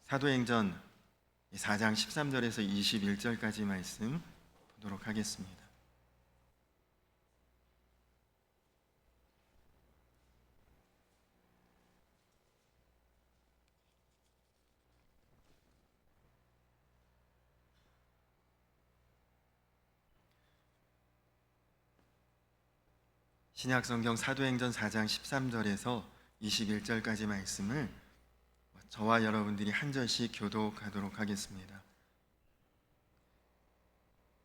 사도행전 4장 13절에서 21절까지 말씀 보도록 하겠습니다. 신약성경 사도행전 4장 13절에서 21절까지 말씀을 저와 여러분들이 한 절씩 교독하도록 하겠습니다.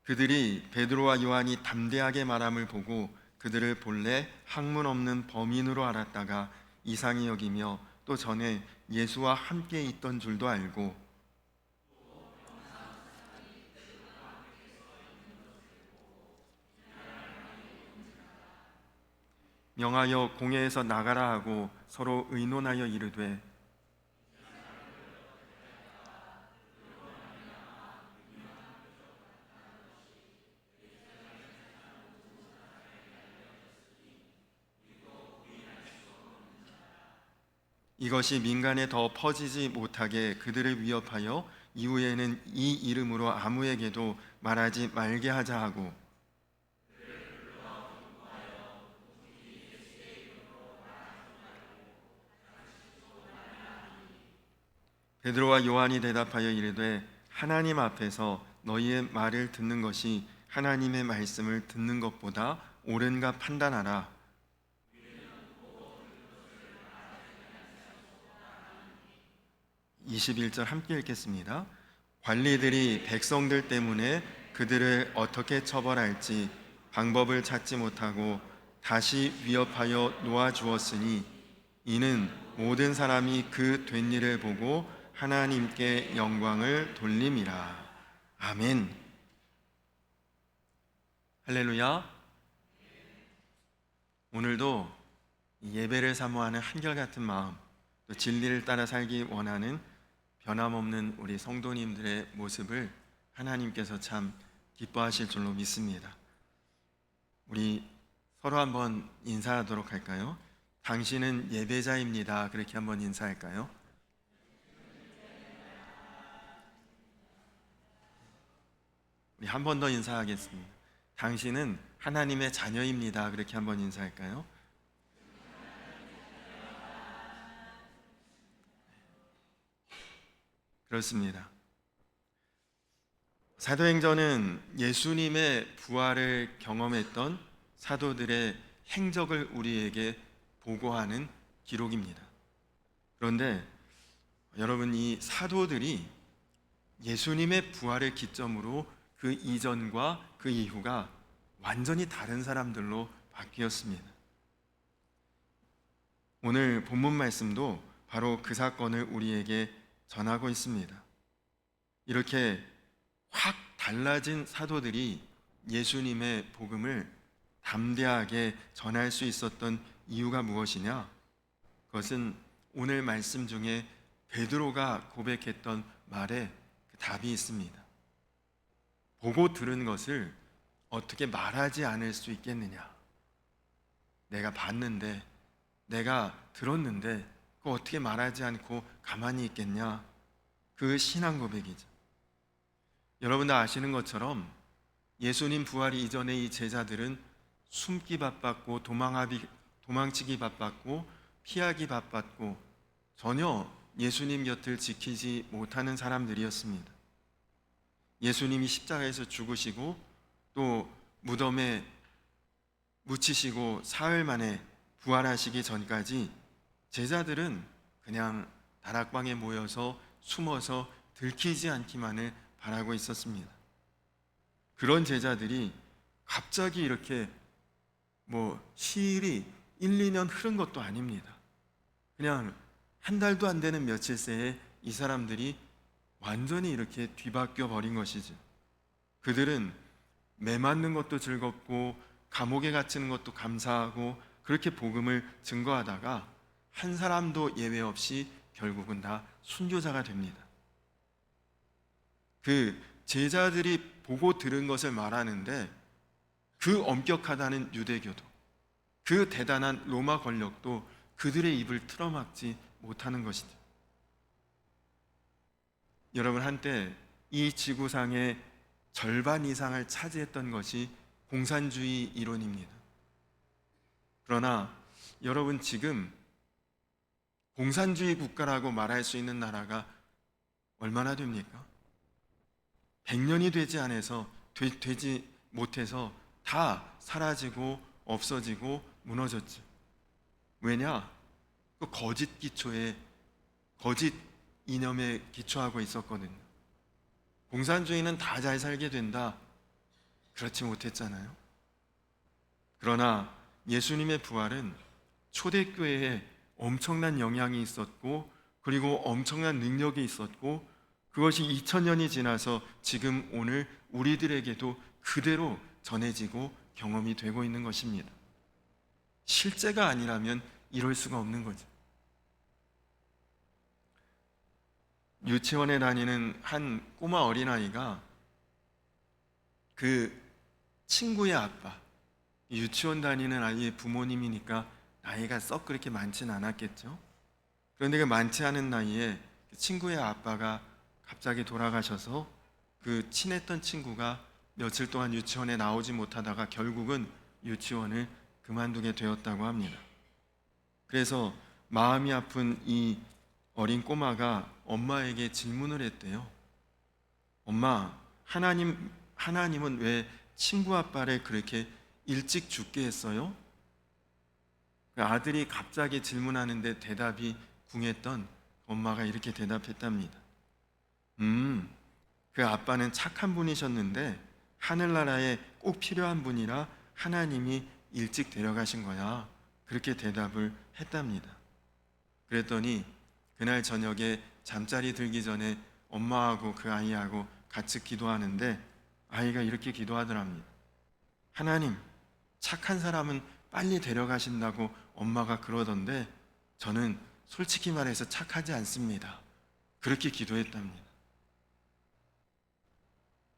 그들이 베드로와 요한이 담대하게 말함을 보고 그들을 본래 학문 없는 범인으로 알았다가 이상히 여기며 또 전에 예수와 함께 있던 줄도 알고 명하여 공회에서 나가라 하고 서로 의논하여 이르되 이것이 민간에 더 퍼지지 못하게 그들을 위협하여 이후에는 이 이름으로 아무에게도 말하지 말게 하자 하고 베드로와 요한이 대답하여 이르되 하나님 앞에서 너희의 말을 듣는 것이 하나님의 말씀을 듣는 것보다 옳은가 판단하라. 21절 함께 읽겠습니다. 관리들이 백성들 때문에 그들을 어떻게 처벌할지 방법을 찾지 못하고 다시 위협하여 놓아주었으니 이는 모든 사람이 그 된 일을 보고 하나님께 영광을 돌림이라. 아멘. 할렐루야. 오늘도 예배를 사모하는 한결같은 마음, 또 진리를 따라 살기 원하는 변함없는 우리 성도님들의 모습을 하나님께서 참 기뻐하실 줄로 믿습니다. 우리 서로 한번 인사하도록 할까요? 당신은 예배자입니다. 그렇게 한번 인사할까요? 우리 한 번 더 인사하겠습니다. 당신은 하나님의 자녀입니다. 그렇게 한번 인사할까요? 그렇습니다. 사도행전은 예수님의 부활을 경험했던 사도들의 행적을 우리에게 보고하는 기록입니다. 그런데 여러분, 이 사도들이 예수님의 부활을 기점으로 그 이전과 그 이후가 완전히 다른 사람들로 바뀌었습니다. 오늘 본문 말씀도 바로 그 사건을 우리에게 전하고 있습니다. 이렇게 확 달라진 사도들이 예수님의 복음을 담대하게 전할 수 있었던 이유가 무엇이냐? 그것은 오늘 말씀 중에 베드로가 고백했던 말에 그 답이 있습니다. 보고 들은 것을 어떻게 말하지 않을 수 있겠느냐? 내가 봤는데, 내가 들었는데 그거 어떻게 말하지 않고 가만히 있겠냐? 그 신앙 고백이죠. 여러분 다 아시는 것처럼 예수님 부활 이전에 이 제자들은 숨기 바빴고 도망치기 바빴고 피하기 바빴고 전혀 예수님 곁을 지키지 못하는 사람들이었습니다. 예수님이 십자가에서 죽으시고 또 무덤에 묻히시고 사흘 만에 부활하시기 전까지 제자들은 그냥 다락방에 모여서 숨어서 들키지 않기만을 바라고 있었습니다. 그런 제자들이 갑자기 이렇게 시일이 1, 2년 흐른 것도 아닙니다. 그냥 한 달도 안 되는 며칠 새에 이 사람들이 완전히 이렇게 뒤바뀌어 버린 것이죠. 그들은 매 맞는 것도 즐겁고 감옥에 갇히는 것도 감사하고 그렇게 복음을 증거하다가 한 사람도 예외 없이 결국은 다 순교자가 됩니다. 그 제자들이 보고 들은 것을 말하는데 그 엄격하다는 유대교도, 그 대단한 로마 권력도 그들의 입을 틀어막지 못하는 것이죠. 여러분, 한때 이 지구상의 절반 이상을 차지했던 것이 공산주의 이론입니다. 그러나 여러분, 지금 공산주의 국가라고 말할 수 있는 나라가 얼마나 됩니까? 100년이 되지 못해서 다 사라지고 없어지고 무너졌죠. 왜냐? 그 거짓 기초에, 거짓 이념에 기초하고 있었거든요. 공산주의는 다 잘 살게 된다. 그렇지 못했잖아요. 그러나 예수님의 부활은 초대교회에 엄청난 영향이 있었고, 그리고 엄청난 능력이 있었고, 그것이 2000년이 지나서 지금 오늘 우리들에게도 그대로 전해지고 경험이 되고 있는 것입니다. 실제가 아니라면 이럴 수가 없는 거죠. 유치원에 다니는 한 꼬마 어린아이가 그 친구의 아빠, 유치원 다니는 아이의 부모님이니까 나이가 썩 그렇게 많진 않았겠죠. 그런데 그 많지 않은 나이에 그 친구의 아빠가 갑자기 돌아가셔서 그 친했던 친구가 며칠 동안 유치원에 나오지 못하다가 결국은 유치원을 그만두게 되었다고 합니다. 그래서 마음이 아픈 이 어린 꼬마가 엄마에게 질문을 했대요. 엄마, 하나님은 왜 친구 아빠를 그렇게 일찍 죽게 했어요? 그 아들이 갑자기 질문하는데 대답이 궁했던 엄마가 이렇게 대답했답니다. 그 아빠는 착한 분이셨는데 하늘나라에 꼭 필요한 분이라 하나님이 일찍 데려가신 거야. 그렇게 대답을 했답니다. 그랬더니 그날 저녁에 잠자리 들기 전에 엄마하고 그 아이하고 같이 기도하는데 아이가 이렇게 기도하더랍니다. 하나님, 착한 사람은 빨리 데려가신다고 엄마가 그러던데 저는 솔직히 말해서 착하지 않습니다. 그렇게 기도했답니다.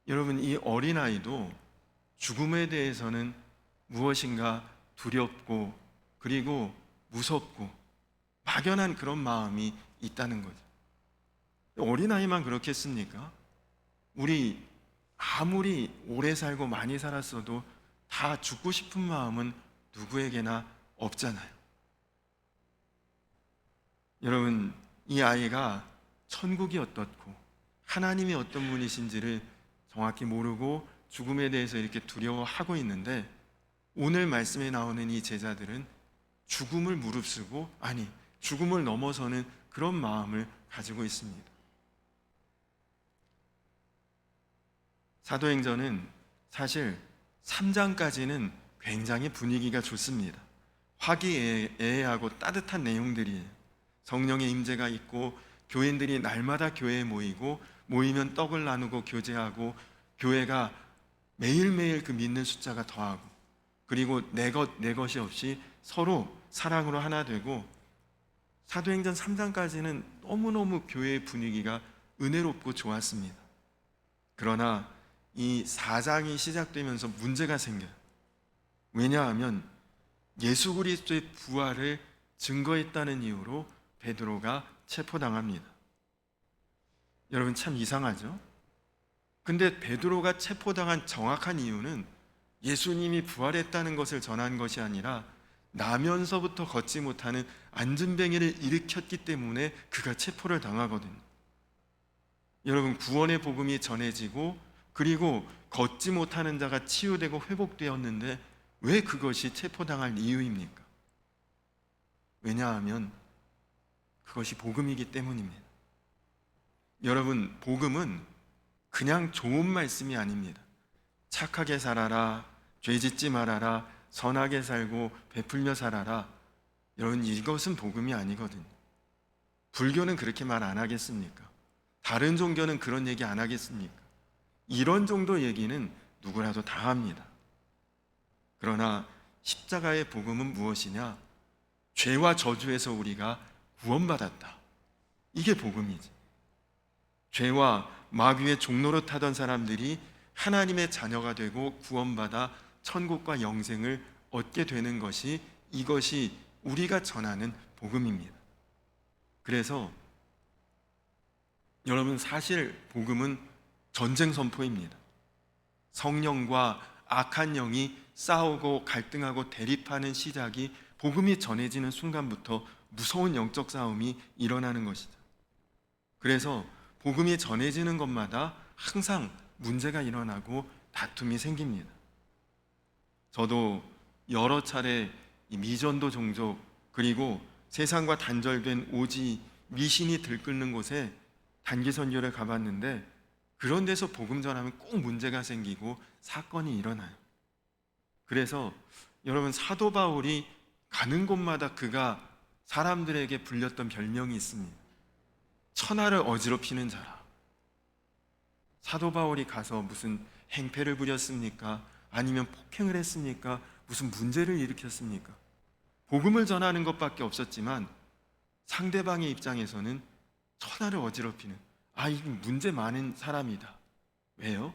여러분, 이 어린아이도 죽음에 대해서는 무엇인가 두렵고 그리고 무섭고 막연한 그런 마음이 있다는 거죠. 어린아이만 그렇겠습니까? 우리 아무리 오래 살고 많이 살았어도 다 죽고 싶은 마음은 누구에게나 없잖아요. 여러분, 이 아이가 천국이 어떻고 하나님이 어떤 분이신지를 정확히 모르고 죽음에 대해서 이렇게 두려워하고 있는데 오늘 말씀에 나오는 이 제자들은 죽음을 무릅쓰고, 아니, 죽음을 넘어서는 그런 마음을 가지고 있습니다. 사도행전은 사실 3장까지는 굉장히 분위기가 좋습니다. 화기애애하고 따뜻한 내용들이에요. 성령의 임재가 있고 교인들이 날마다 교회에 모이면 떡을 나누고 교제하고 교회가 매일매일 그 믿는 숫자가 더하고 그리고 내 것이 없이 서로 사랑으로 하나 되고 사도행전 3장까지는 너무너무 교회의 분위기가 은혜롭고 좋았습니다. 그러나 이 4장이 시작되면서 문제가 생겨요. 왜냐하면 예수 그리스도의 부활을 증거했다는 이유로 베드로가 체포당합니다. 여러분, 참 이상하죠? 근데 베드로가 체포당한 정확한 이유는 예수님이 부활했다는 것을 전한 것이 아니라 나면서부터 걷지 못하는 안진뱅이를 일으켰기 때문에 그가 체포를 당하거든요. 여러분, 구원의 복음이 전해지고 그리고 걷지 못하는 자가 치유되고 회복되었는데 왜 그것이 체포당할 이유입니까? 왜냐하면 그것이 복음이기 때문입니다. 여러분, 복음은 그냥 좋은 말씀이 아닙니다. 착하게 살아라, 죄 짓지 말아라, 선하게 살고 베풀며 살아라. 여러분, 이것은 복음이 아니거든요. 불교는 그렇게 말 안 하겠습니까? 다른 종교는 그런 얘기 안 하겠습니까? 이런 정도 얘기는 누구라도 다 합니다. 그러나 십자가의 복음은 무엇이냐? 죄와 저주에서 우리가 구원받았다. 이게 복음이지. 죄와 마귀의 종노릇 하던 사람들이 하나님의 자녀가 되고 구원받아 천국과 영생을 얻게 되는 것이, 이것이 우리가 전하는 복음입니다. 그래서 여러분, 사실 복음은 전쟁 선포입니다. 성령과 악한 영이 싸우고 갈등하고 대립하는 시작이 복음이 전해지는 순간부터 무서운 영적 싸움이 일어나는 것이죠. 그래서 복음이 전해지는 것마다 항상 문제가 일어나고 다툼이 생깁니다. 저도 여러 차례 이 미전도 종족, 그리고 세상과 단절된 오지 미신이 들끓는 곳에 단기 선교를 가봤는데, 그런 데서 복음 전하면 꼭 문제가 생기고 사건이 일어나요. 그래서 여러분, 사도 바울이 가는 곳마다 그가 사람들에게 불렸던 별명이 있습니다. 천하를 어지럽히는 자라. 사도 바울이 가서 무슨 행패를 부렸습니까? 아니면 폭행을 했습니까? 무슨 문제를 일으켰습니까? 복음을 전하는 것밖에 없었지만 상대방의 입장에서는 천하를 어지럽히는, 이게 문제 많은 사람이다. 왜요?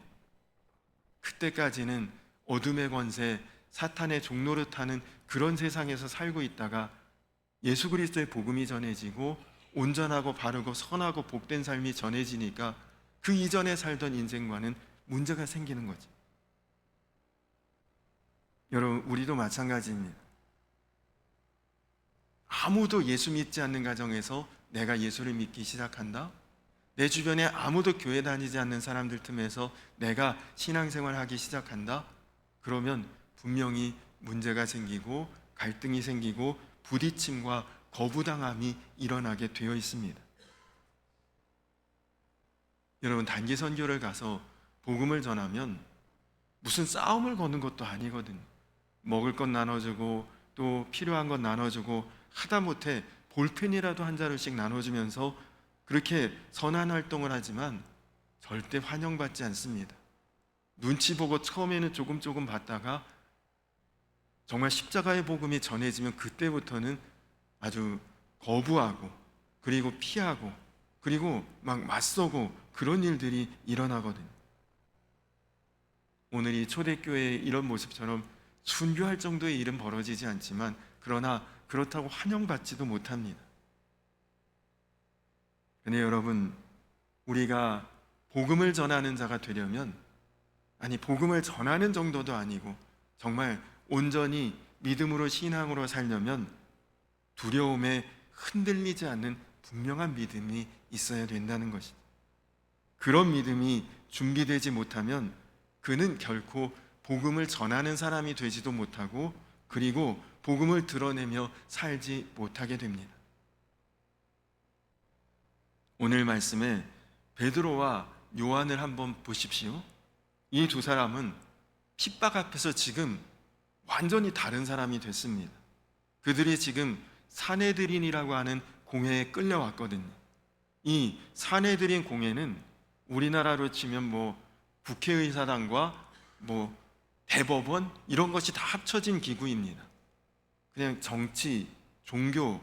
그때까지는 어둠의 권세, 사탄의 종노릇하는 그런 세상에서 살고 있다가 예수 그리스도의 복음이 전해지고 온전하고 바르고 선하고 복된 삶이 전해지니까 그 이전에 살던 인생과는 문제가 생기는 거지. 여러분, 우리도 마찬가지입니다. 아무도 예수 믿지 않는 가정에서 내가 예수를 믿기 시작한다? 내 주변에 아무도 교회 다니지 않는 사람들 틈에서 내가 신앙생활 하기 시작한다? 그러면 분명히 문제가 생기고 갈등이 생기고 부딪힘과 거부당함이 일어나게 되어 있습니다. 여러분, 단기 선교를 가서 복음을 전하면 무슨 싸움을 거는 것도 아니거든요. 먹을 것 나눠주고 또 필요한 것 나눠주고, 하다못해 볼펜이라도 한 자루씩 나눠주면서 그렇게 선한 활동을 하지만 절대 환영받지 않습니다. 눈치 보고 처음에는 조금 받다가 정말 십자가의 복음이 전해지면 그때부터는 아주 거부하고, 그리고 피하고, 그리고 막 맞서고, 그런 일들이 일어나거든요. 오늘 이 초대교회의 이런 모습처럼 순교할 정도의 일은 벌어지지 않지만, 그러나 그렇다고 환영받지도 못합니다. 근데 여러분, 우리가 복음을 전하는 자가 되려면, 복음을 전하는 정도도 아니고 정말 온전히 믿음으로 신앙으로 살려면 두려움에 흔들리지 않는 분명한 믿음이 있어야 된다는 것이죠. 그런 믿음이 준비되지 못하면 그는 결코 복음을 전하는 사람이 되지도 못하고, 그리고 복음을 드러내며 살지 못하게 됩니다. 오늘 말씀에 베드로와 요한을 한번 보십시오. 이 두 사람은 핍박 앞에서 지금 완전히 다른 사람이 됐습니다. 그들이 지금 사내들인이라고 하는 공회에 끌려왔거든요. 이 사내들인 공회는 우리나라로 치면 국회의사당과 대법원 이런 것이 다 합쳐진 기구입니다. 그냥 정치, 종교,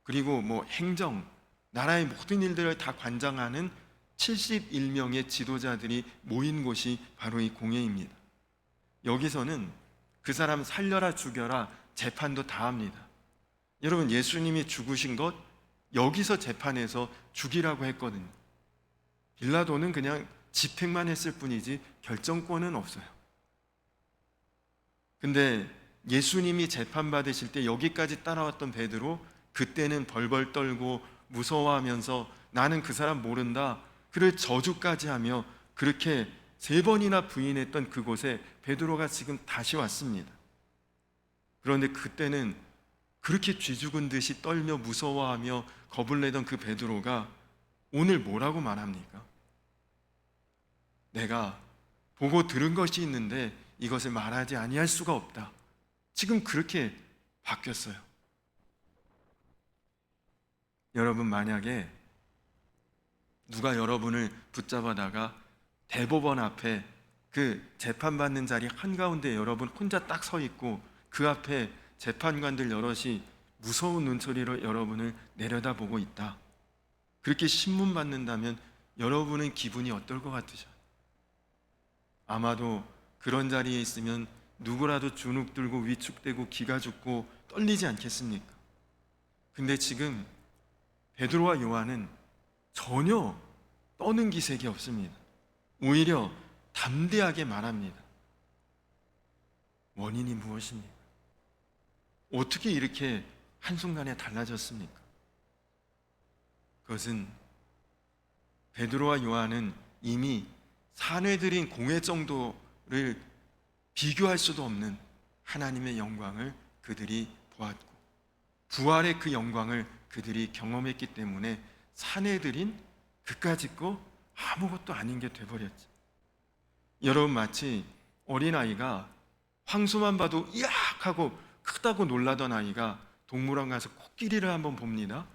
그리고 행정, 나라의 모든 일들을 다 관장하는 71명의 지도자들이 모인 곳이 바로 이 공회입니다. 여기서는 그 사람 살려라 죽여라 재판도 다 합니다. 여러분, 예수님이 죽으신 것 여기서 재판에서 죽이라고 했거든요. 빌라도는 그냥 집행만 했을 뿐이지 결정권은 없어요. 근데 예수님이 재판받으실 때 여기까지 따라왔던 베드로, 그때는 벌벌 떨고 무서워하면서 나는 그 사람 모른다, 그를 저주까지 하며 그렇게 3번이나 부인했던 그곳에 베드로가 지금 다시 왔습니다. 그런데 그때는 그렇게 쥐죽은 듯이 떨며 무서워하며 겁을 내던 그 베드로가 오늘 뭐라고 말합니까? 내가 보고 들은 것이 있는데 이것을 말하지 아니할 수가 없다. 지금 그렇게 바뀌었어요. 여러분, 만약에 누가 여러분을 붙잡아다가 대법원 앞에 그 재판받는 자리 한가운데 여러분 혼자 딱 서 있고 그 앞에 재판관들 여럿이 무서운 눈초리로 여러분을 내려다보고 있다. 그렇게 신문 받는다면 여러분은 기분이 어떨 것 같으셔요? 아마도 그런 자리에 있으면 누구라도 주눅 들고 위축되고 기가 죽고 떨리지 않겠습니까? 근데 지금 베드로와 요한은 전혀 떠는 기색이 없습니다. 오히려 담대하게 말합니다. 원인이 무엇입니까? 어떻게 이렇게 한순간에 달라졌습니까? 그것은 베드로와 요한은 이미 사내들인 공회 정도를 비교할 수도 없는 하나님의 영광을 그들이 보았고 부활의 그 영광을 그들이 경험했기 때문에 사내들인 그까짓 거 아무것도 아닌 게 돼버렸죠. 여러분, 마치 어린아이가 황소만 봐도 이악 하고 크다고 놀라던 아이가 동물원 가서 코끼리를 한번 봅니다.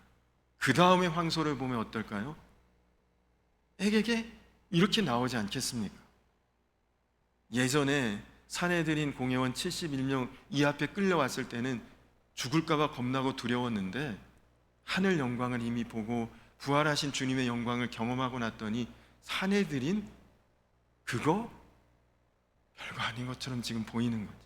그 다음에 황소를 보면 어떨까요? 에게게 이렇게 나오지 않겠습니까? 예전에 사내들인 공회원 71명 이 앞에 끌려왔을 때는 죽을까봐 겁나고 두려웠는데 하늘 영광을 이미 보고 부활하신 주님의 영광을 경험하고 났더니 사내들인 그거 별거 아닌 것처럼 지금 보이는 거지.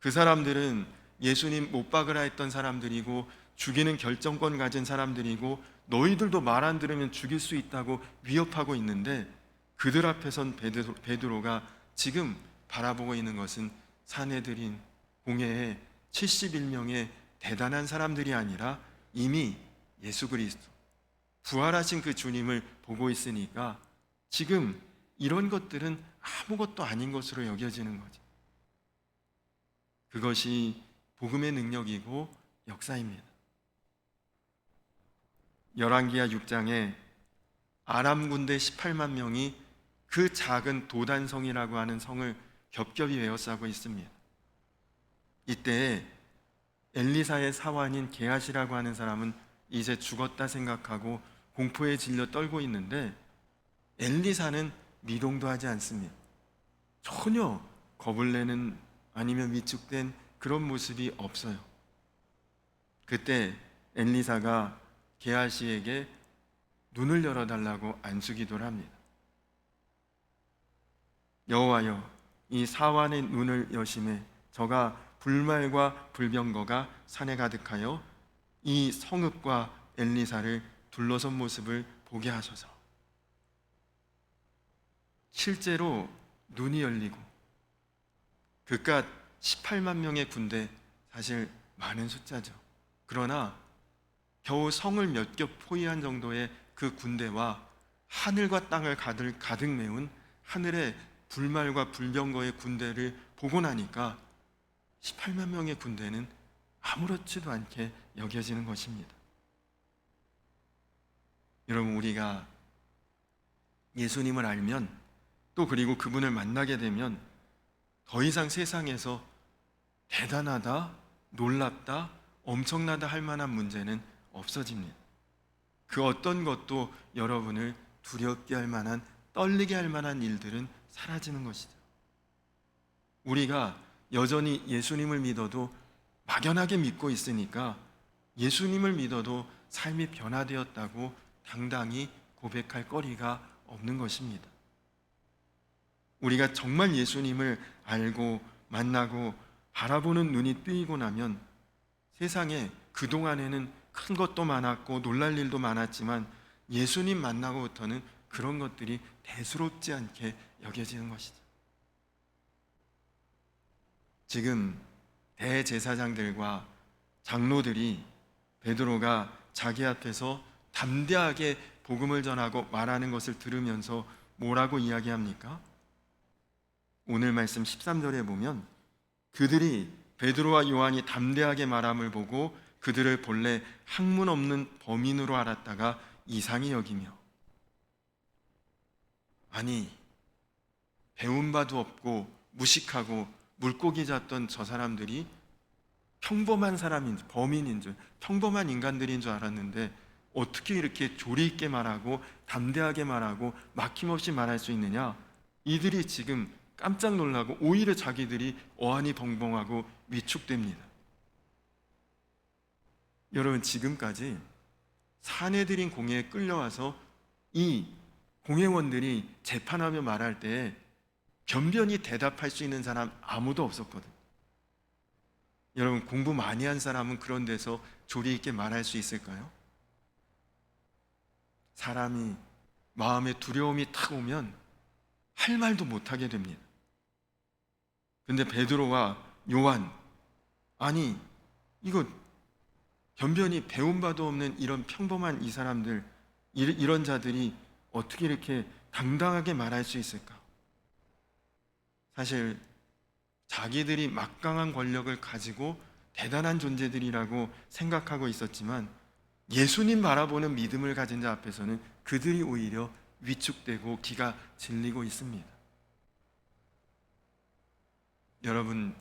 그 사람들은 예수님 못 박으라 했던 사람들이고 죽이는 결정권 가진 사람들이고 너희들도 말 안 들으면 죽일 수 있다고 위협하고 있는데 그들 앞에선 베드로가 지금 바라보고 있는 것은 사내들인 공회의 71명의 대단한 사람들이 아니라 이미 예수 그리스도 부활하신 그 주님을 보고 있으니까 지금 이런 것들은 아무것도 아닌 것으로 여겨지는 거죠. 그것이 복음의 능력이고 역사입니다. 열왕기하 6장에 아람 군대 18만 명이 그 작은 도단성이라고 하는 성을 겹겹이 에워싸고 있습니다. 이때 엘리사의 사환인 게하시라고 하는 사람은 이제 죽었다 생각하고 공포에 질려 떨고 있는데 엘리사는 미동도 하지 않습니다. 전혀 겁을 내는 아니면 위축된 그런 모습이 없어요. 그때 엘리사가 게하시에게 눈을 열어달라고 안수기도를 합니다. 여호와여, 이 사환의 눈을 여심해 저가 불말과 불병거가 산에 가득하여 이 성읍과 엘리사를 둘러선 모습을 보게 하소서. 실제로 눈이 열리고 그깟 18만 명의 군대, 사실 많은 숫자죠. 그러나 겨우 성을 몇 겹 포위한 정도의 그 군대와 하늘과 땅을 가득 메운 하늘의 불말과 불병거의 군대를 보고 나니까 18만 명의 군대는 아무렇지도 않게 여겨지는 것입니다. 여러분, 우리가 예수님을 알면 또 그리고 그분을 만나게 되면 더 이상 세상에서 대단하다, 놀랍다, 엄청나다 할 만한 문제는 없어집니다. 그 어떤 것도 여러분을 두렵게 할 만한, 떨리게 할 만한 일들은 사라지는 것이죠. 우리가 여전히 예수님을 믿어도 막연하게 믿고 있으니까 예수님을 믿어도 삶이 변화되었다고 당당히 고백할 거리가 없는 것입니다. 우리가 정말 예수님을 알고 만나고 바라보는 눈이 뜨이고 나면 세상에 그동안에는 큰 것도 많았고 놀랄 일도 많았지만 예수님 만나고부터는 그런 것들이 대수롭지 않게 여겨지는 것이죠. 지금 대제사장들과 장로들이 베드로가 자기 앞에서 담대하게 복음을 전하고 말하는 것을 들으면서 뭐라고 이야기합니까? 오늘 말씀 13절에 보면 그들이 베드로와 요한이 담대하게 말함을 보고 그들을 본래 학문 없는 범인으로 알았다가 이상히 여기며, 아니 배운 바도 없고 무식하고 물고기 잡던 저 사람들이 평범한 사람인 줄, 범인인 줄, 평범한 인간들인 줄 알았는데 어떻게 이렇게 조리 있게 말하고 담대하게 말하고 막힘없이 말할 수 있느냐? 이들이 지금 깜짝 놀라고 오히려 자기들이 어안이 벙벙하고 위축됩니다. 여러분, 지금까지 사내들인 공회에 끌려와서 이 공회원들이 재판하며 말할 때 변변히 대답할 수 있는 사람 아무도 없었거든요. 여러분, 공부 많이 한 사람은 그런 데서 조리 있게 말할 수 있을까요? 사람이 마음에 두려움이 탁 오면 할 말도 못하게 됩니다. 근데 베드로와 요한, 아니 이거 변변히 배운 바도 없는 이런 평범한 이 사람들, 이런 자들이 어떻게 이렇게 당당하게 말할 수 있을까? 사실 자기들이 막강한 권력을 가지고 대단한 존재들이라고 생각하고 있었지만 예수님 바라보는 믿음을 가진 자 앞에서는 그들이 오히려 위축되고 기가 질리고 있습니다. 여러분,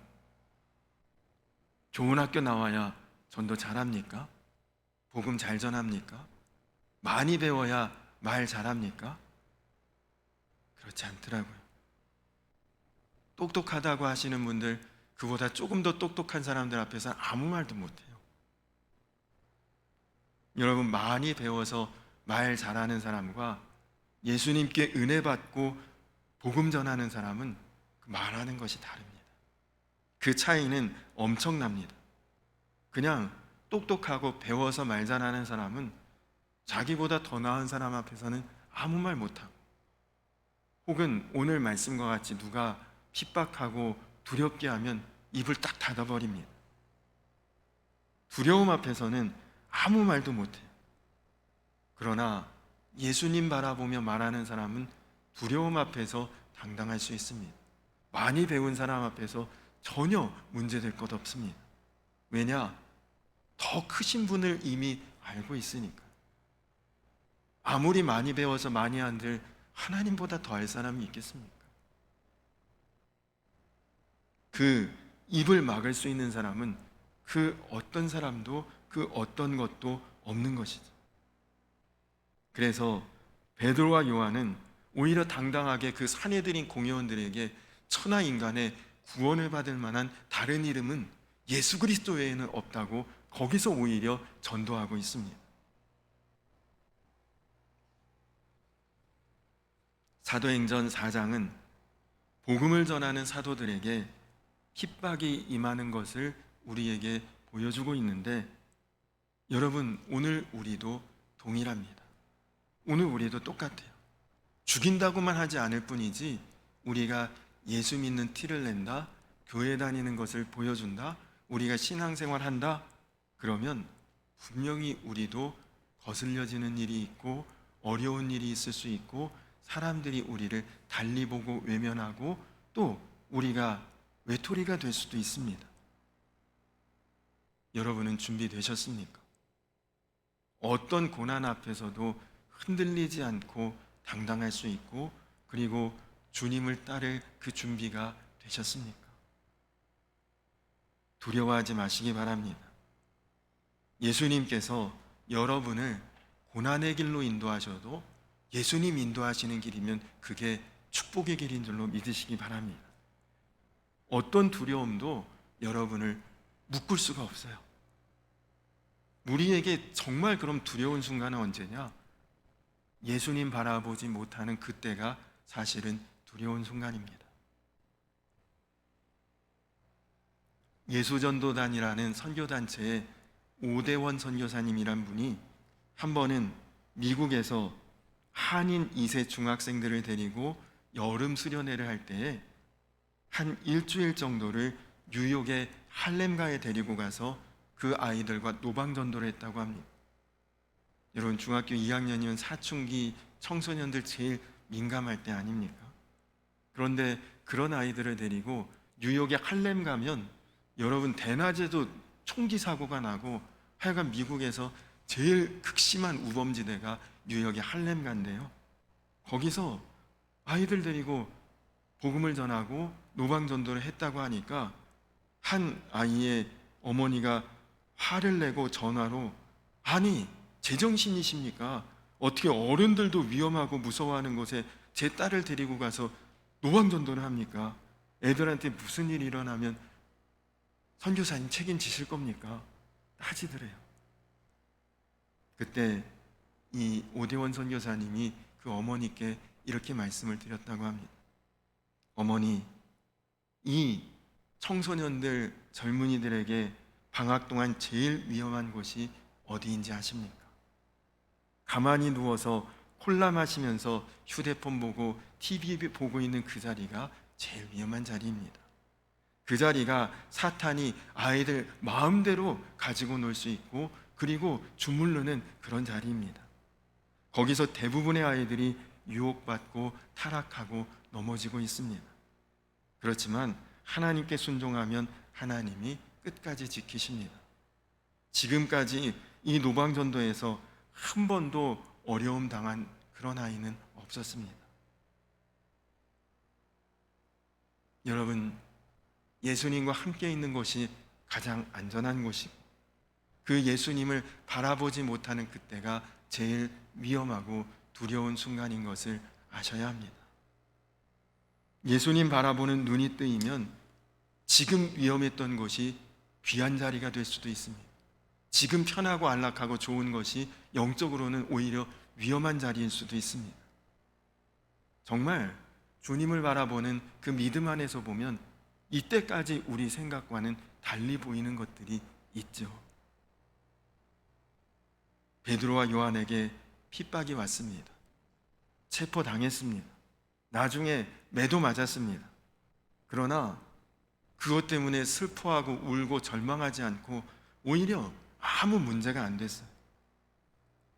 좋은 학교 나와야 전도 잘합니까? 복음 잘 전합니까? 많이 배워야 말 잘합니까? 그렇지 않더라고요. 똑똑하다고 하시는 분들, 그보다 조금 더 똑똑한 사람들 앞에서 아무 말도 못해요. 여러분, 많이 배워서 말 잘하는 사람과 예수님께 은혜 받고 복음 전하는 사람은 말하는 것이 다릅니다. 그 차이는 엄청납니다. 그냥 똑똑하고 배워서 말 잘하는 사람은 자기보다 더 나은 사람 앞에서는 아무 말 못하고, 혹은 오늘 말씀과 같이 누가 핍박하고 두렵게 하면 입을 딱 닫아버립니다. 두려움 앞에서는 아무 말도 못해요. 그러나 예수님 바라보며 말하는 사람은 두려움 앞에서 당당할 수 있습니다. 많이 배운 사람 앞에서 전혀 문제될 것 없습니다. 왜냐? 더 크신 분을 이미 알고 있으니까. 아무리 많이 배워서 많이 한들 하나님보다 더 알 사람이 있겠습니까? 그 입을 막을 수 있는 사람은 그 어떤 사람도 그 어떤 것도 없는 것이죠. 그래서 베드로와 요한은 오히려 당당하게 그 사내들인 공회원들에게 천하 인간의 구원을 받을 만한 다른 이름은 예수 그리스도 외에는 없다고 거기서 오히려 전도하고 있습니다. 사도행전 4장은 복음을 전하는 사도들에게 핍박이 임하는 것을 우리에게 보여주고 있는데, 여러분, 오늘 우리도 동일합니다. 오늘 우리도 똑같아요. 죽인다고만 하지 않을 뿐이지 우리가 예수 믿는 티를 낸다, 교회 다니는 것을 보여준다, 우리가 신앙생활 한다, 그러면 분명히 우리도 거슬려지는 일이 있고 어려운 일이 있을 수 있고 사람들이 우리를 달리 보고 외면하고 또 우리가 외톨이가 될 수도 있습니다. 여러분은 준비되셨습니까? 어떤 고난 앞에서도 흔들리지 않고 당당할 수 있고, 그리고 주님을 따를 그 준비가 되셨습니까? 두려워하지 마시기 바랍니다. 예수님께서 여러분을 고난의 길로 인도하셔도 예수님 인도하시는 길이면 그게 축복의 길인 줄로 믿으시기 바랍니다. 어떤 두려움도 여러분을 묶을 수가 없어요. 우리에게 정말 그럼 두려운 순간은 언제냐? 예수님 바라보지 못하는 그때가 사실은 두려운 순간입니다. 예수전도단이라는 선교단체의 오대원 선교사님이란 분이 한 번은 미국에서 한인 2세 중학생들을 데리고 여름 수련회를 할 때에 한 일주일 정도를 뉴욕의 할렘가에 데리고 가서 그 아이들과 노방전도를 했다고 합니다. 여러분, 중학교 2학년이면 사춘기 청소년들 제일 민감할 때 아닙니까? 그런데 그런 아이들을 데리고 뉴욕의 할렘 가면 여러분 대낮에도 총기 사고가 나고 하여간 미국에서 제일 극심한 우범지대가 뉴욕의 할렘가인데요. 거기서 아이들 데리고 복음을 전하고 노방전도를 했다고 하니까 한 아이의 어머니가 화를 내고 전화로, 아니 제정신이십니까? 어떻게 어른들도 위험하고 무서워하는 곳에 제 딸을 데리고 가서 노방전도를 합니까? 애들한테 무슨 일이 일어나면 선교사님 책임지실 겁니까? 따지더래요. 그때 이 오대원 선교사님이 그 어머니께 이렇게 말씀을 드렸다고 합니다. 어머니, 이 청소년들, 젊은이들에게 방학 동안 제일 위험한 곳이 어디인지 아십니까? 가만히 누워서 콜라 마시면서 휴대폰 보고 TV 보고 있는 그 자리가 제일 위험한 자리입니다. 그 자리가 사탄이 아이들 마음대로 가지고 놀 수 있고 그리고 주물르는 그런 자리입니다. 거기서 대부분의 아이들이 유혹받고 타락하고 넘어지고 있습니다. 그렇지만 하나님께 순종하면 하나님이 끝까지 지키십니다. 지금까지 이 노방전도에서 한 번도 어려움 당한 그런 아이는 없었습니다. 여러분, 예수님과 함께 있는 곳이 가장 안전한 곳이고 그 예수님을 바라보지 못하는 그때가 제일 위험하고 두려운 순간인 것을 아셔야 합니다. 예수님 바라보는 눈이 뜨이면 지금 위험했던 것이 귀한 자리가 될 수도 있습니다. 지금 편하고 안락하고 좋은 것이 영적으로는 오히려 위험한 자리일 수도 있습니다. 정말 주님을 바라보는 그 믿음 안에서 보면 이때까지 우리 생각과는 달리 보이는 것들이 있죠. 베드로와 요한에게 핍박이 왔습니다. 체포당했습니다. 나중에 매도 맞았습니다. 그러나 그것 때문에 슬퍼하고 울고 절망하지 않고 오히려 아무 문제가 안 됐어요.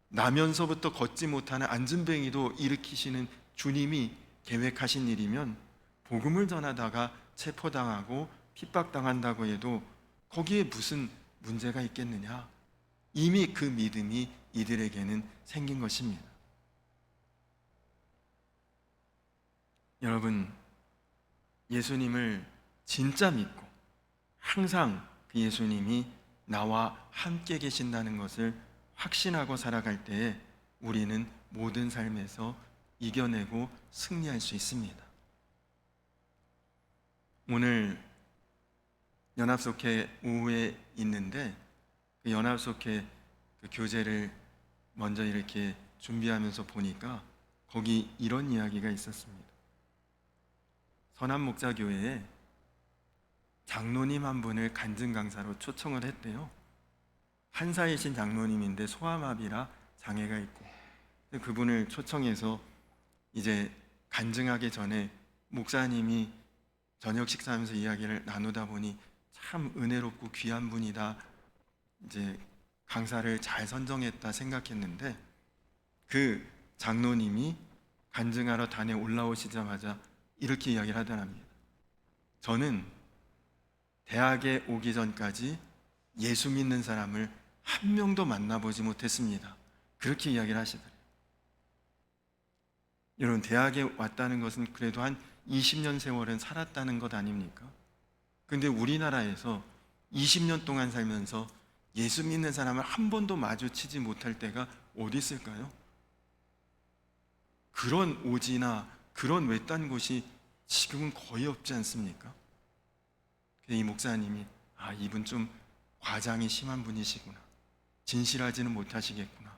나면서부터 걷지 못하는 안진뱅이도 일으키시는 주님이 계획하신 일이면 복음을 전하다가 체포당하고 핍박당한다고 해도 거기에 무슨 문제가 있겠느냐? 이미 그 믿음이 이들에게는 생긴 것입니다. 여러분, 예수님을 진짜 믿고 항상 그 예수님이 나와 함께 계신다는 것을 확신하고 살아갈 때에 우리는 모든 삶에서 이겨내고 승리할 수 있습니다. 오늘 연합속회 오후에 있는데 그 연합속회 그 교재를 먼저 이렇게 준비하면서 보니까 거기 이런 이야기가 있었습니다. 선한목자교회에 장로님 한 분을 간증 강사로 초청을 했대요. 한사이신 장로님인데 소아마비라 장애가 있고 그분을 초청해서 이제 간증하기 전에 목사님이 저녁 식사하면서 이야기를 나누다 보니 참 은혜롭고 귀한 분이다, 이제 강사를 잘 선정했다 생각했는데 그 장로님이 간증하러 단에 올라오시자마자 이렇게 이야기를 하더랍니다. 저는 대학에 오기 전까지 예수 믿는 사람을 한 명도 만나보지 못했습니다. 그렇게 이야기를 하시더래요. 여러분, 대학에 왔다는 것은 그래도 한 20년 세월은 살았다는 것 아닙니까? 근데 우리나라에서 20년 동안 살면서 예수 믿는 사람을 한 번도 마주치지 못할 때가 어디 있을까요? 그런 오지나 그런 외딴 곳이 지금은 거의 없지 않습니까? 이 목사님이 이분 좀 과장이 심한 분이시구나, 진실하지는 못하시겠구나,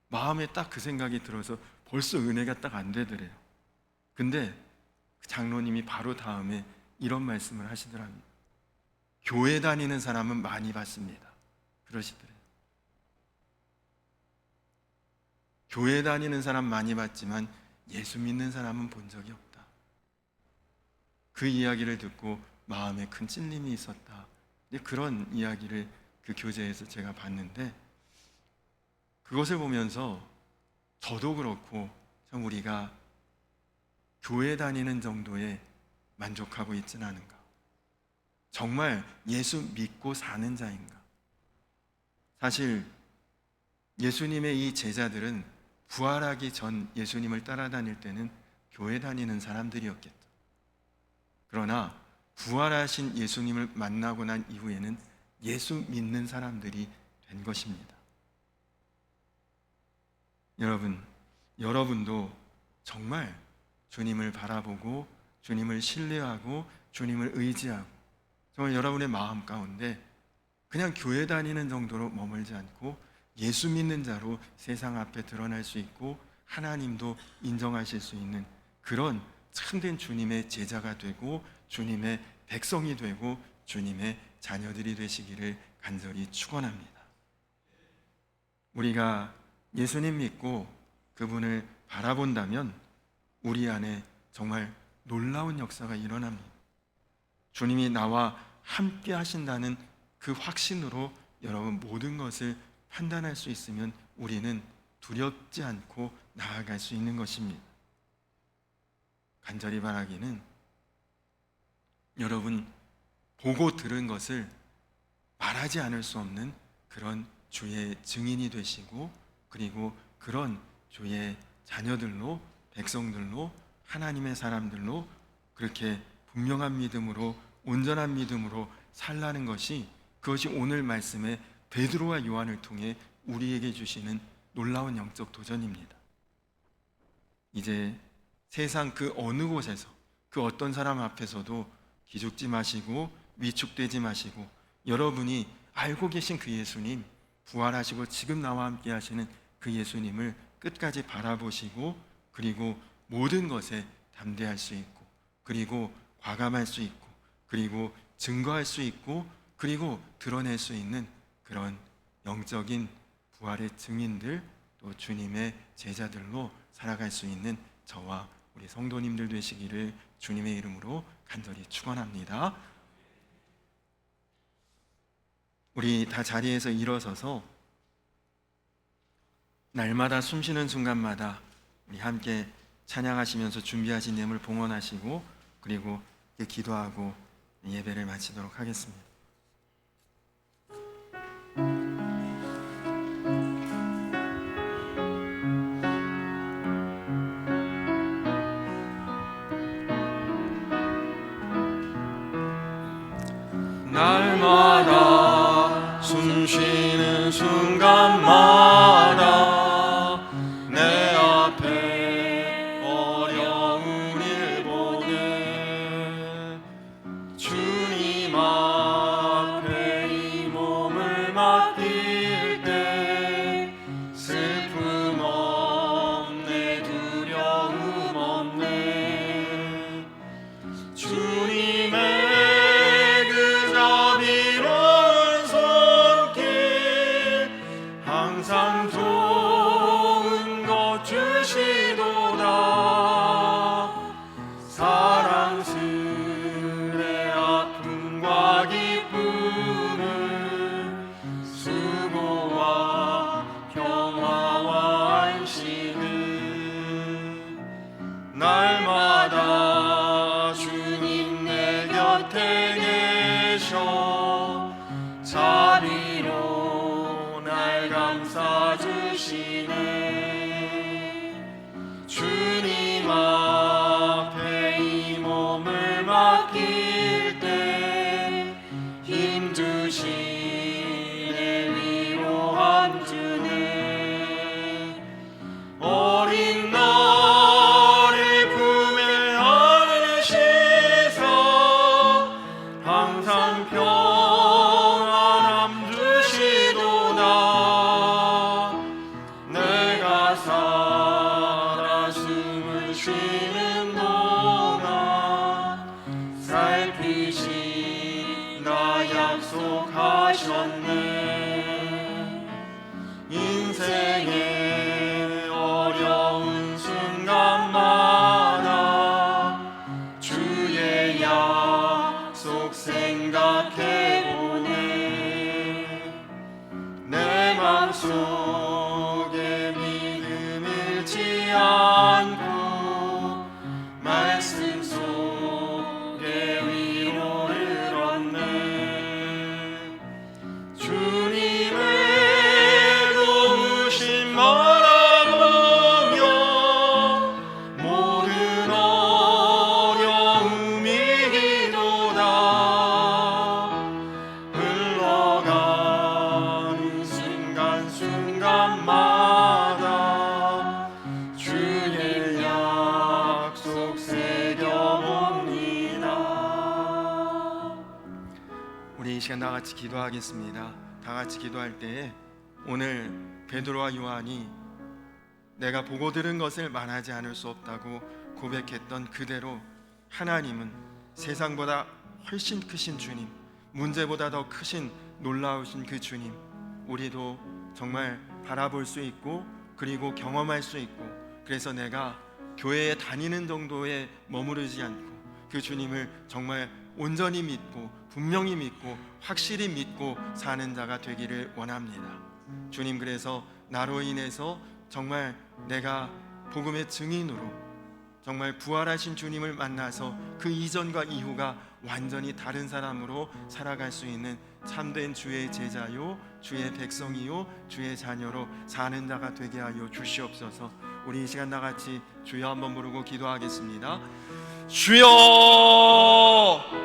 마음에 딱 그 생각이 들어서 벌써 은혜가 딱 안 되더래요. 근데 그 장로님이 바로 다음에 이런 말씀을 하시더랍니다. 교회 다니는 사람은 많이 봤습니다. 그러시더래요. 교회 다니는 사람 많이 봤지만 예수 믿는 사람은 본 적이 없다. 그 이야기를 듣고 마음에 큰 찔림이 있었다. 그런 이야기를 그 교재에서 제가 봤는데 그것을 보면서 저도 그렇고 참 우리가 교회 다니는 정도에 만족하고 있지는 않은가? 정말 예수 믿고 사는 자인가? 사실 예수님의 이 제자들은 부활하기 전 예수님을 따라다닐 때는 교회 다니는 사람들이었겠죠. 그러나 부활하신 예수님을 만나고 난 이후에는 예수 믿는 사람들이 된 것입니다. 여러분도 정말 주님을 바라보고 주님을 신뢰하고 주님을 의지하고 정말 여러분의 마음 가운데 그냥 교회 다니는 정도로 머물지 않고 예수 믿는 자로 세상 앞에 드러날 수 있고 하나님도 인정하실 수 있는 그런 참된 주님의 제자가 되고 주님의 백성이 되고 주님의 자녀들이 되시기를 간절히 축원합니다. 우리가 예수님 믿고 그분을 바라본다면 우리 안에 정말 놀라운 역사가 일어납니다. 주님이 나와 함께 하신다는 그 확신으로 여러분 모든 것을 판단할 수 있으면 우리는 두렵지 않고 나아갈 수 있는 것입니다. 간절히 바라기는 여러분 보고 들은 것을 말하지 않을 수 없는 그런 주의 증인이 되시고, 그리고 그런 주의 자녀들로, 백성들로, 하나님의 사람들로 그렇게 분명한 믿음으로, 온전한 믿음으로 살라는 것이, 그것이 오늘 말씀에 베드로와 요한을 통해 우리에게 주시는 놀라운 영적 도전입니다. 이제 세상 그 어느 곳에서 그 어떤 사람 앞에서도 기죽지 마시고 위축되지 마시고, 여러분이 알고 계신 그 예수님, 부활하시고 지금 나와 함께 하시는 그 예수님을 끝까지 바라보시고, 그리고 모든 것에 담대할 수 있고, 그리고 과감할 수 있고, 그리고 증거할 수 있고, 그리고 드러낼 수 있는 그런 영적인 부활의 증인들, 또 주님의 제자들로 살아갈 수 있는 저와 우리 성도님들 되시기를 주님의 이름으로 간절히 축원합니다. 우리 다 자리에서 일어서서 날마다 숨쉬는 순간마다 우리 함께 찬양하시면서 준비하신 예물 봉헌하시고, 그리고 기도하고 예배를 마치도록 하겠습니다. 날마다 숨쉬는 순간마다 내 앞에 어려운 일 보내 주님 앞에 이 몸을 맡길 때 슬픔 없네, 두려움 없네. 주님의 항상 좋은 것 주시도다. 사랑스레 아픔과 기쁨을, 수고와 평화와 안식을 날마다 주님 내 곁에 계셔 자비로 날 감싸주시네. 주님 앞에 이 몸을 맡길 때 힘주시네, 위로함 주네. 어린 나를 품에 안으시사 항상 평안함 주시도다. 내가 살아 숨을 쉬는 동안 살피신다 약속하셨네. 인생의 어려운 순간마다 주의 약속 생각해보네. 내 맘속에 믿음 잃지 않고 말씀 속에 위로를 얻네. 주님의 도우심 바라보며 모든 어려움이 기도다. 흘러가는 순간순간마다 주의 약속 새겨봅니다. 우리 이 시간 다 같이 기도하겠습니다. 다 같이 기도할 때에 오늘 베드로와 요한이 내가 보고 들은 것을 말하지 않을 수 없다고 고백했던 그대로, 하나님은 세상보다 훨씬 크신 주님, 문제보다 더 크신 놀라우신 그 주님, 우리도 정말 바라볼 수 있고, 그리고 경험할 수 있고, 그래서 내가 교회에 다니는 정도에 머무르지 않고 그 주님을 정말 온전히 믿고 분명히 믿고 확실히 믿고 사는 자가 되기를 원합니다. 주님, 그래서 나로 인해서 정말 내가 복음의 증인으로 정말 부활하신 주님을 만나서 그 이전과 이후가 완전히 다른 사람으로 살아갈 수 있는 참된 주의 제자요 주의 백성이요 주의 자녀로 사는 자가 되게 하여 주시옵소서. 우리 이 시간 나같이 주여 한번 부르고 기도하겠습니다. 주여!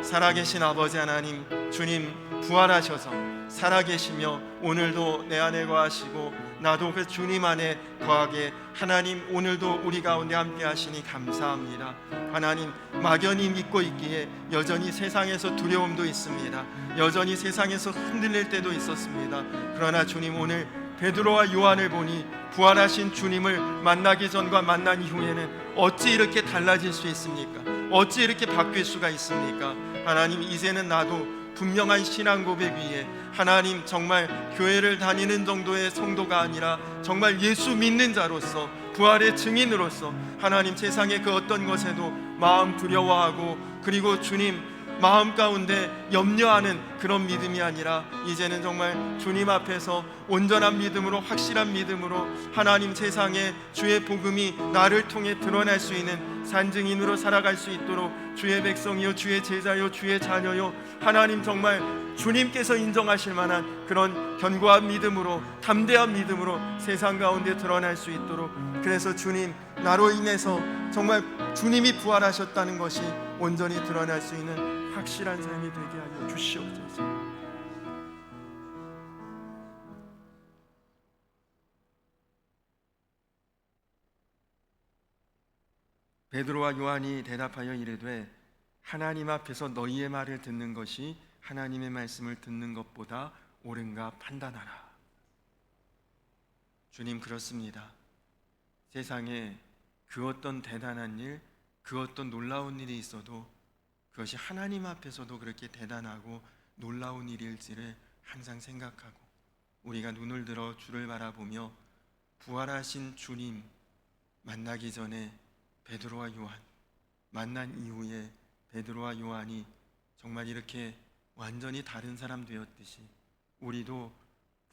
살아계신 아버지 하나님, 주님 부활하셔서 살아계시며 오늘도 내 안에 거하시고 나도 그 주님 안에 거하게 하나님 오늘도 우리 가운데 함께 하시니 감사합니다. 하나님, 막연히 믿고 있기에 여전히 세상에서 두려움도 있습니다. 여전히 세상에서 흔들릴 때도 있었습니다. 그러나 주님, 오늘 베드로와 요한을 보니 부활하신 주님을 만나기 전과 만난 이후에는 어찌 이렇게 달라질 수 있습니까? 어찌 이렇게 바뀔 수가 있습니까? 하나님, 이제는 나도 분명한 신앙 고백 위에 하나님 정말 교회를 다니는 정도의 성도가 아니라 정말 예수 믿는 자로서 부활의 증인으로서 하나님 세상의 그 어떤 것에도 마음 두려워하고 그리고 주님 마음 가운데 염려하는 그런 믿음이 아니라 이제는 정말 주님 앞에서 온전한 믿음으로 확실한 믿음으로 하나님 세상에 주의 복음이 나를 통해 드러날 수 있는 산증인으로 살아갈 수 있도록 주의 백성이요 주의 제자요 주의 자녀요 하나님 정말 주님께서 인정하실 만한 그런 견고한 믿음으로 담대한 믿음으로 세상 가운데 드러날 수 있도록 그래서 주님 나로 인해서 정말 주님이 부활하셨다는 것이 온전히 드러날 수 있는 확실한 삶이 되게 하여 주시옵소서. 베드로와 요한이 대답하여 이르되 하나님 앞에서 너희의 말을 듣는 것이 하나님의 말씀을 듣는 것보다 옳은가 판단하라. 주님, 그렇습니다. 세상에 그 어떤 대단한 일, 그 어떤 놀라운 일이 있어도 그것이 하나님 앞에서도 그렇게 대단하고 놀라운 일일지를 항상 생각하고 우리가 눈을 들어 주를 바라보며 부활하신 주님 만나기 전에 베드로와 요한, 만난 이후에 베드로와 요한이 정말 이렇게 완전히 다른 사람 되었듯이 우리도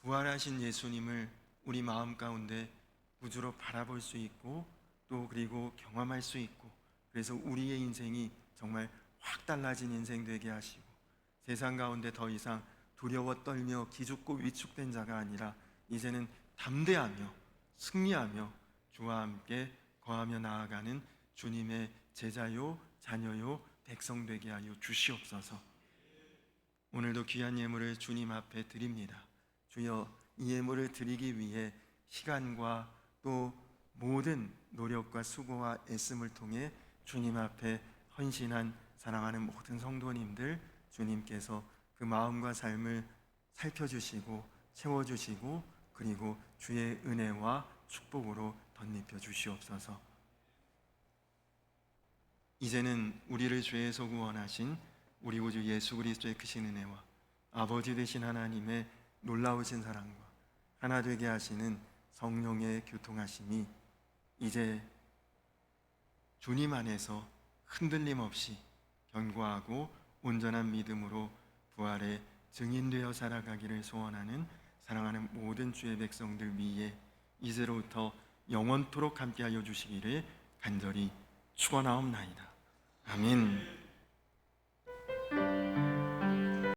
부활하신 예수님을 우리 마음 가운데 구주로 바라볼 수 있고 또 그리고 경험할 수 있고 그래서 우리의 인생이 정말 확 달라진 인생 되게 하시고 세상 가운데 더 이상 두려워 떨며 기죽고 위축된 자가 아니라 이제는 담대하며 승리하며 주와 함께 거하며 나아가는 주님의 제자요 자녀요 백성 되게 하여 주시옵소서. 오늘도 귀한 예물을 주님 앞에 드립니다. 주여, 이 예물을 드리기 위해 시간과 또 모든 노력과 수고와 애씀을 통해 주님 앞에 헌신한 사랑하는 모든 성도님들 주님께서 그 마음과 삶을 살펴주시고 채워주시고 그리고 주의 은혜와 축복으로 덧입혀 주시옵소서. 이제는 우리를 죄에서 구원하신 우리 구주 예수 그리스도의 크신 은혜와 아버지 되신 하나님의 놀라우신 사랑과 하나 되게 하시는 성령의 교통하심이 이제 주님 안에서 흔들림 없이 견고하고 온전한 믿음으로 부활의 증인되어 살아가기를 소원하는 사랑하는 모든 주의 백성들 위에 이제로부터 영원토록 함께하여 주시기를 간절히 축원하옵나이다. 아멘.